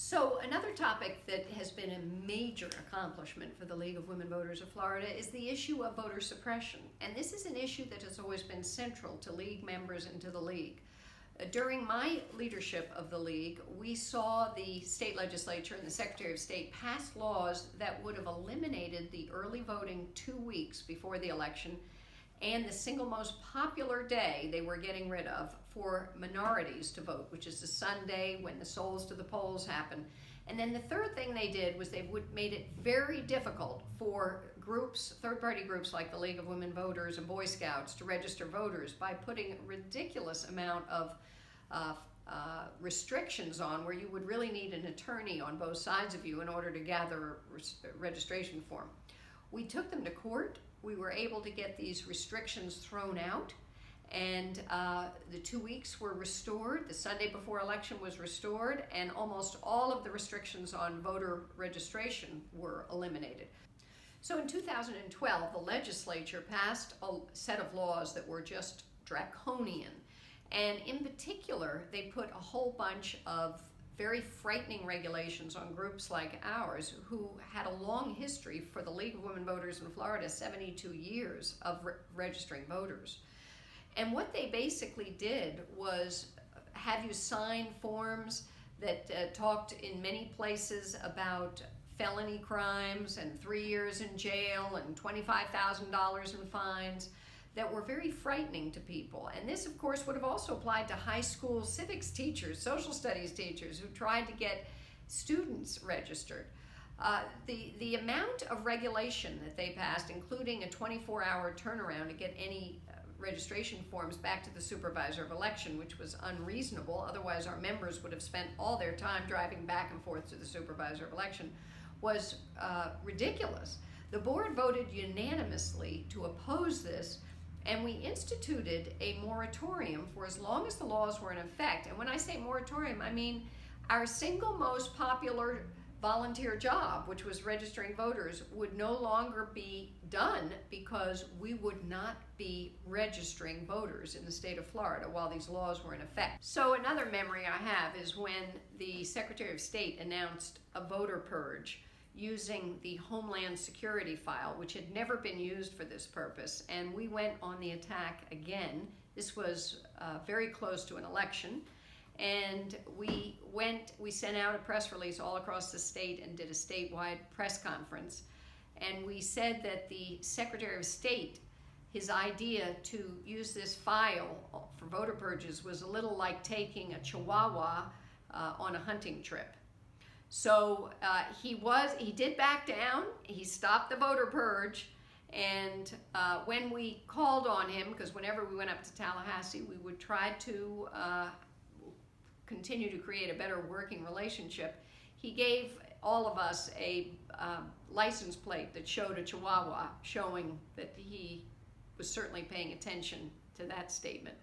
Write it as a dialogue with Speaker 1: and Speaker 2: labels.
Speaker 1: So another topic that has been a major accomplishment for the League of Women Voters of Florida is the issue of voter suppression. And this is an issue that has always been central to League members and to the League. During my leadership of the League, we saw the state legislature and the Secretary of State pass laws that would have eliminated the early voting 2 weeks before the election and the single most popular day they were getting rid of for minorities to vote, which is the Sunday when the souls to the polls happen. And then the third thing they did was they made it very difficult for groups, third-party groups like the League of Women Voters and Boy Scouts to register voters by putting a ridiculous amount of restrictions on where you would really need an attorney on both sides of you in order to gather a registration form. We took them to court. We were able to get these restrictions thrown out, and the 2 weeks were restored. The Sunday before election was restored, and almost all of the restrictions on voter registration were eliminated. So in 2012, the legislature passed a set of laws that were just draconian. And in particular, they put a whole bunch of very frightening regulations on groups like ours who had a long history for the League of Women Voters in Florida, 72 years of registering voters. And what they basically did was have you sign forms that talked in many places about felony crimes and 3 years in jail and $25,000 in fines that were very frightening to people. And this, of course, would have also applied to high school civics teachers, social studies teachers who tried to get students registered. The amount of regulation that they passed, including a 24-hour turnaround to get any registration forms back to the supervisor of election, which was unreasonable. Otherwise, our members would have spent all their time driving back and forth to the supervisor of election, was ridiculous. The board voted unanimously to oppose this, and we instituted a moratorium for as long as the laws were in effect. And when I say moratorium, I mean our single most popular volunteer job, which was registering voters, would no longer be done because we would not be registering voters in the state of Florida while these laws were in effect. So another memory I have is when the Secretary of State announced a voter purge using the Homeland Security file, which had never been used for this purpose, and we went on the attack again. This was very close to an election, and we sent out a press release all across the state and did a statewide press conference, and we said that the Secretary of State, his idea to use this file for voter purges was a little like taking a chihuahua on a hunting trip. So he did back down. He stopped the voter purge, and when we called on him, because whenever we went up to Tallahassee, we would try to continue to create a better working relationship, he gave all of us a license plate that showed a chihuahua, showing that he was certainly paying attention to that statement.